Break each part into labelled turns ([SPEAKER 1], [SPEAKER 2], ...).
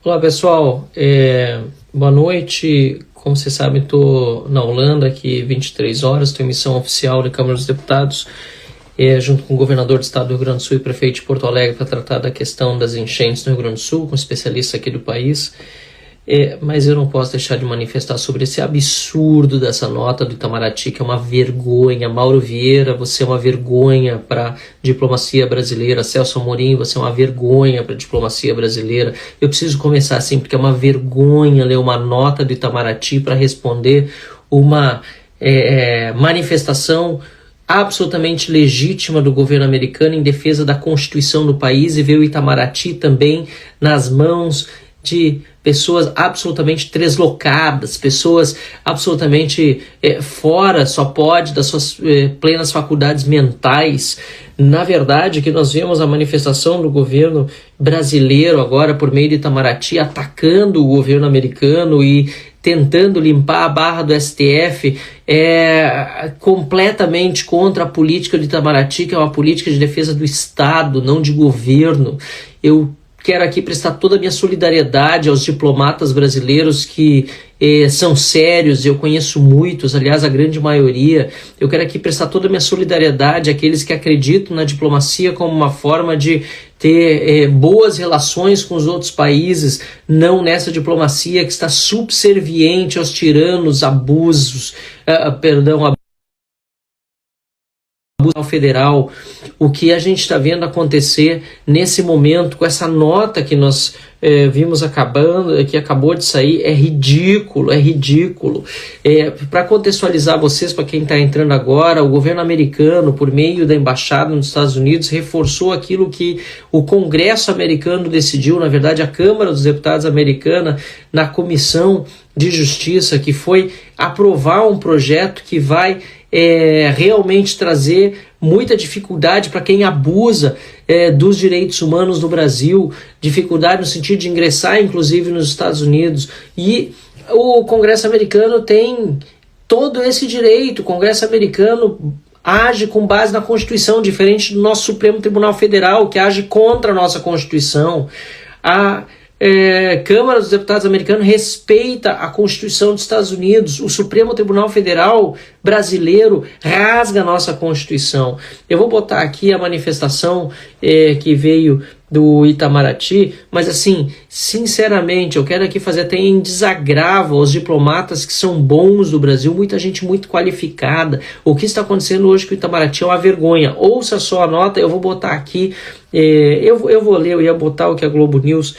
[SPEAKER 1] Olá pessoal, boa noite. Como vocês sabem, estou na Holanda aqui 23 horas, estou em missão oficial da Câmara dos Deputados, junto com o governador do estado do Rio Grande do Sul e prefeito de Porto Alegre, para tratar da questão das enchentes no Rio Grande do Sul, com especialistas aqui do país. Mas eu não posso deixar de manifestar sobre esse absurdo dessa nota do Itamaraty, que é uma vergonha. Mauro Vieira, você é uma vergonha para a diplomacia brasileira. Celso Amorim, você é uma vergonha para a diplomacia brasileira. Eu preciso começar assim, porque é uma vergonha ler uma nota do Itamaraty para responder uma manifestação absolutamente legítima do governo americano em defesa da Constituição do país, e ver o Itamaraty também nas mãos de pessoas absolutamente deslocadas, pessoas absolutamente fora, só pode, das suas plenas faculdades mentais. Na verdade, que nós vemos a manifestação do governo brasileiro agora por meio de Itamaraty atacando o governo americano e tentando limpar a barra do STF, completamente contra a política de Itamaraty, que é uma política de defesa do Estado, não de governo. Eu quero aqui prestar toda a minha solidariedade aos diplomatas brasileiros que são sérios. Eu conheço muitos, aliás, a grande maioria. Eu quero aqui prestar toda a minha solidariedade àqueles que acreditam na diplomacia como uma forma de ter boas relações com os outros países, não nessa diplomacia que está subserviente aos tiranos, abusos, federal. O que a gente está vendo acontecer nesse momento com essa nota que nós vimos que acabou de sair, é ridículo, Para contextualizar vocês, para quem está entrando agora, o governo americano, por meio da embaixada nos Estados Unidos, reforçou aquilo que o Congresso americano decidiu, na verdade a Câmara dos Deputados americana, na Comissão de Justiça, que foi aprovar um projeto que vai realmente trazer muita dificuldade para quem abusa dos direitos humanos no Brasil, dificuldade no sentido de ingressar inclusive nos Estados Unidos. E o Congresso americano tem todo esse direito. O Congresso americano age com base na Constituição, diferente do nosso Supremo Tribunal Federal, que age contra a nossa Constituição. A Câmara dos Deputados americanos respeita a Constituição dos Estados Unidos. O Supremo Tribunal Federal brasileiro rasga a nossa Constituição. Eu vou botar aqui a manifestação que veio do Itamaraty, mas assim, sinceramente, eu quero aqui fazer até em desagravo aos diplomatas que são bons do Brasil, muita gente muito qualificada. O que está acontecendo hoje com o Itamaraty é uma vergonha. Ouça só a nota, eu vou botar aqui, eu vou ler, eu ia botar o que a Globo News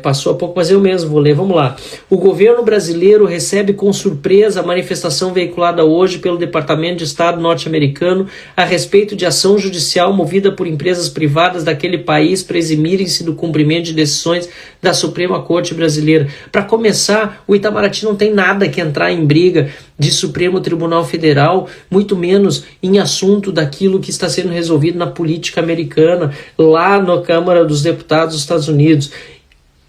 [SPEAKER 1] passou há pouco, mas eu mesmo vou ler, vamos lá. O governo brasileiro recebe com surpresa a manifestação veiculada hoje pelo Departamento de Estado norte-americano a respeito de ação judicial movida por empresas privadas daquele país para eximirem-se do cumprimento de decisões da Suprema Corte Brasileira. Para começar, o Itamaraty não tem nada que entrar em briga de Supremo Tribunal Federal, muito menos em assunto daquilo que está sendo resolvido na política americana, lá na Câmara dos Deputados dos Estados Unidos.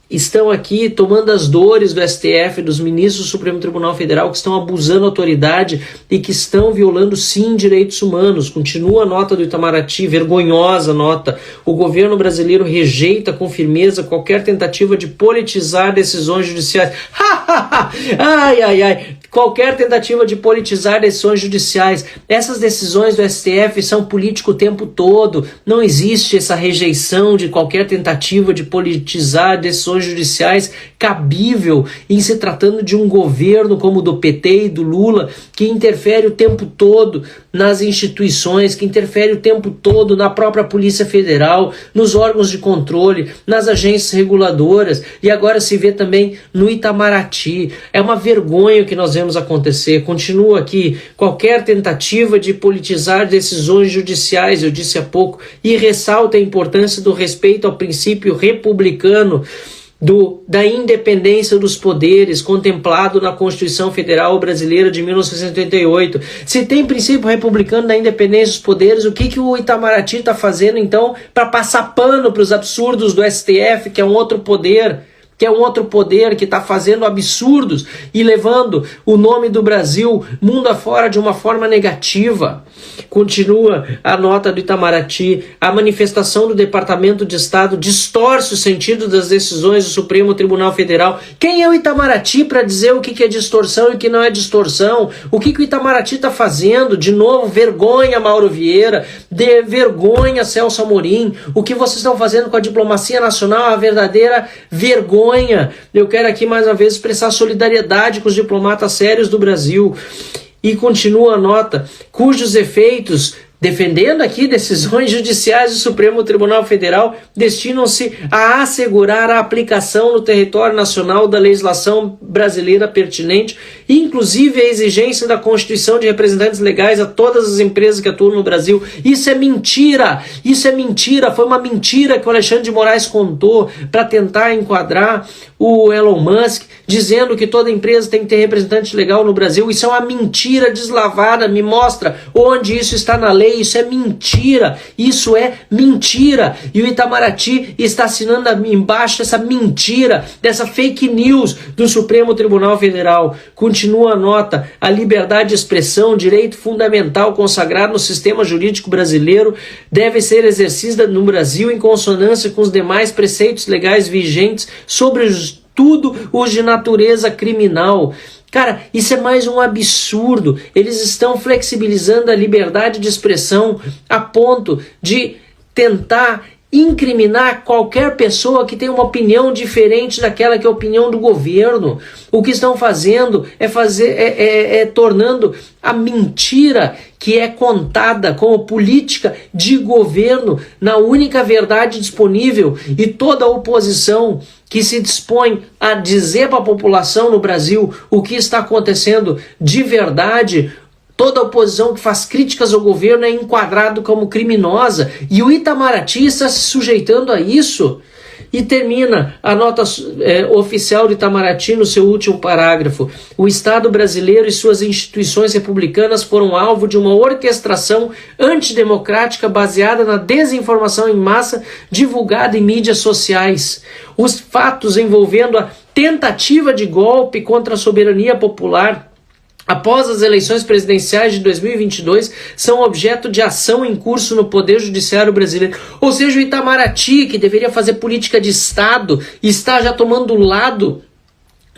[SPEAKER 1] Estão aqui tomando as dores do STF, dos ministros do Supremo Tribunal Federal, que estão abusando da autoridade e que estão violando, sim, direitos humanos. Continua a nota do Itamaraty, vergonhosa nota. O governo brasileiro rejeita com firmeza qualquer tentativa de politizar decisões judiciais. Ai. Qualquer tentativa de politizar decisões judiciais. Essas decisões do STF são políticas o tempo todo. Não existe essa rejeição de qualquer tentativa de politizar decisões judiciais cabível em se tratando de um governo como o do PT e do Lula, que interfere o tempo todo nas instituições, que interfere o tempo todo na própria Polícia Federal, nos órgãos de controle, nas agências reguladoras, e agora se vê também no Itamaraty. É uma vergonha o que nós vemos acontecer. Continua aqui, qualquer tentativa de politizar decisões judiciais, eu disse há pouco, e ressalta a importância do respeito ao princípio republicano da independência dos poderes, contemplado na Constituição Federal Brasileira de 1988. Se tem princípio republicano da independência dos poderes, o que o Itamaraty está fazendo então para passar pano para os absurdos do STF, que é um outro poder? que é um outro poder que está fazendo absurdos e levando o nome do Brasil mundo afora de uma forma negativa. Continua a nota do Itamaraty: a manifestação do Departamento de Estado distorce o sentido das decisões do Supremo Tribunal Federal. Quem é o Itamaraty para dizer o que é distorção e o que não é distorção? O que o Itamaraty está fazendo? De novo, vergonha, Mauro Vieira, de vergonha, Celso Amorim. O que vocês estão fazendo com a diplomacia nacional é uma verdadeira vergonha. Eu quero aqui mais uma vez expressar solidariedade com os diplomatas sérios do Brasil. E continua a nota: cujos efeitos, defendendo aqui decisões judiciais do Supremo Tribunal Federal, destinam-se a assegurar a aplicação no território nacional da legislação brasileira pertinente, inclusive a exigência da constituição de representantes legais a todas as empresas que atuam no Brasil. Isso é mentira! Isso é mentira! Foi uma mentira que o Alexandre de Moraes contou para tentar enquadrar o Elon Musk, dizendo que toda empresa tem que ter representante legal no Brasil. Isso é uma mentira deslavada. Me mostra onde isso está na lei. Isso é mentira, isso é mentira, e o Itamaraty está assinando embaixo essa mentira, dessa fake news do Supremo Tribunal Federal. Continua a nota: a liberdade de expressão, direito fundamental consagrado no sistema jurídico brasileiro, deve ser exercida no Brasil em consonância com os demais preceitos legais vigentes, sobretudo os de natureza criminal. Cara, isso é mais um absurdo. Eles estão flexibilizando a liberdade de expressão a ponto de tentar incriminar qualquer pessoa que tem uma opinião diferente daquela que é a opinião do governo. O que estão fazendo é tornando a mentira que é contada como política de governo na única verdade disponível, e toda a oposição que se dispõe a dizer para a população no Brasil o que está acontecendo de verdade, toda a oposição que faz críticas ao governo é enquadrado como criminosa, e o Itamaraty está se sujeitando a isso. E termina a nota oficial do Itamaraty no seu último parágrafo: o Estado brasileiro e suas instituições republicanas foram alvo de uma orquestração antidemocrática baseada na desinformação em massa divulgada em mídias sociais. Os fatos envolvendo a tentativa de golpe contra a soberania popular após as eleições presidenciais de 2022 são objeto de ação em curso no Poder Judiciário brasileiro. Ou seja, o Itamaraty, que deveria fazer política de Estado, está já tomando lado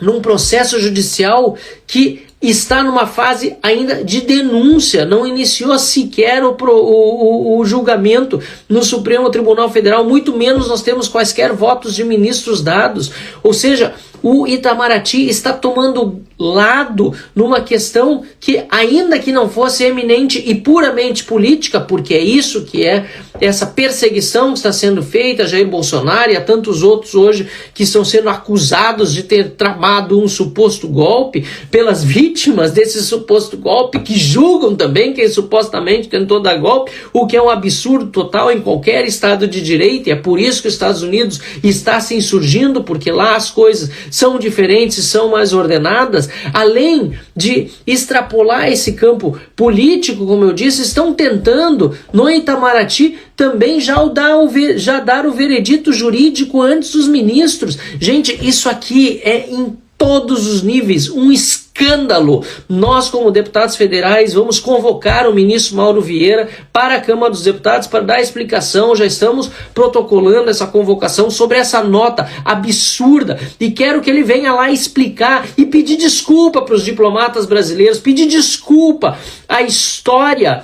[SPEAKER 1] num processo judicial que está numa fase ainda de denúncia, não iniciou sequer o julgamento no Supremo Tribunal Federal, muito menos nós temos quaisquer votos de ministros dados. Ou seja, o Itamaraty está tomando lado numa questão que, ainda que não fosse eminente e puramente política, porque é isso que é essa perseguição que está sendo feita a Jair Bolsonaro e a tantos outros hoje que estão sendo acusados de ter tramado um suposto golpe, pelas vítimas desse suposto golpe, que julgam também quem supostamente tentou dar golpe, o que é um absurdo total em qualquer Estado de Direito, e é por isso que os Estados Unidos está se insurgindo, porque lá as coisas são diferentes e são mais ordenadas. Além de extrapolar esse campo político, como eu disse, estão tentando no Itamaraty também já dar o veredito jurídico antes dos ministros. Gente, isso aqui é em todos os níveis um escândalo. Nós, como deputados federais, vamos convocar o ministro Mauro Vieira para a Câmara dos Deputados para dar explicação. Já estamos protocolando essa convocação sobre essa nota absurda, e quero que ele venha lá explicar e pedir desculpa para os diplomatas brasileiros, pedir desculpa à história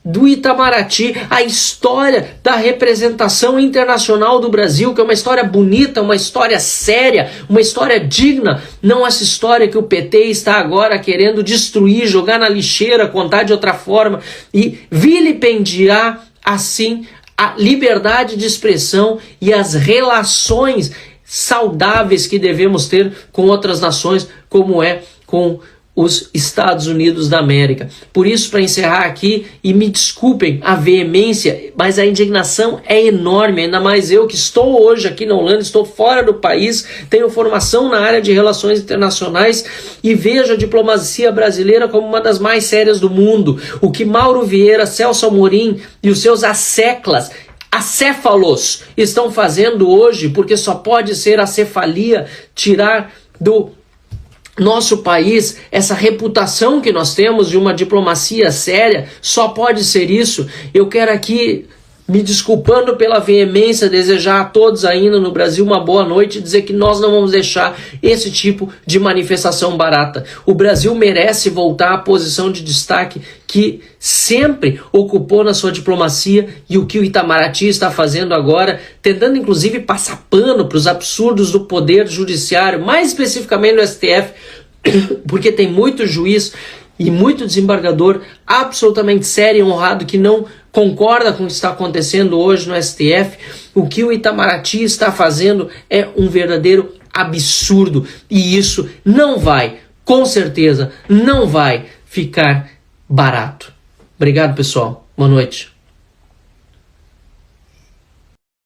[SPEAKER 1] do Itamaraty, a história da representação internacional do Brasil, que é uma história bonita, uma história séria, uma história digna, não essa história que o PT está agora querendo destruir, jogar na lixeira, contar de outra forma e vilipendiar assim a liberdade de expressão e as relações saudáveis que devemos ter com outras nações, como é com os Estados Unidos da América. Por isso, para encerrar aqui, e me desculpem a veemência, mas a indignação é enorme, ainda mais eu que estou hoje aqui na Holanda, estou fora do país, tenho formação na área de relações internacionais e vejo a diplomacia brasileira como uma das mais sérias do mundo. O que Mauro Vieira, Celso Amorim e os seus asseclas acéfalos estão fazendo hoje, porque só pode ser a cefalia tirar do nosso país essa reputação que nós temos de uma diplomacia séria, só pode ser isso. Eu quero aqui, me desculpando pela veemência, desejar a todos ainda no Brasil uma boa noite e dizer que nós não vamos deixar esse tipo de manifestação barata. O Brasil merece voltar à posição de destaque que sempre ocupou na sua diplomacia, e o que o Itamaraty está fazendo agora, tentando inclusive passar pano para os absurdos do poder judiciário, mais especificamente do STF, porque tem muito juiz e muito desembargador absolutamente sério e honrado que não concorda com o que está acontecendo hoje no STF. O que o Itamaraty está fazendo é um verdadeiro absurdo, e isso não vai, com certeza, não vai ficar barato. Obrigado, pessoal. Boa noite.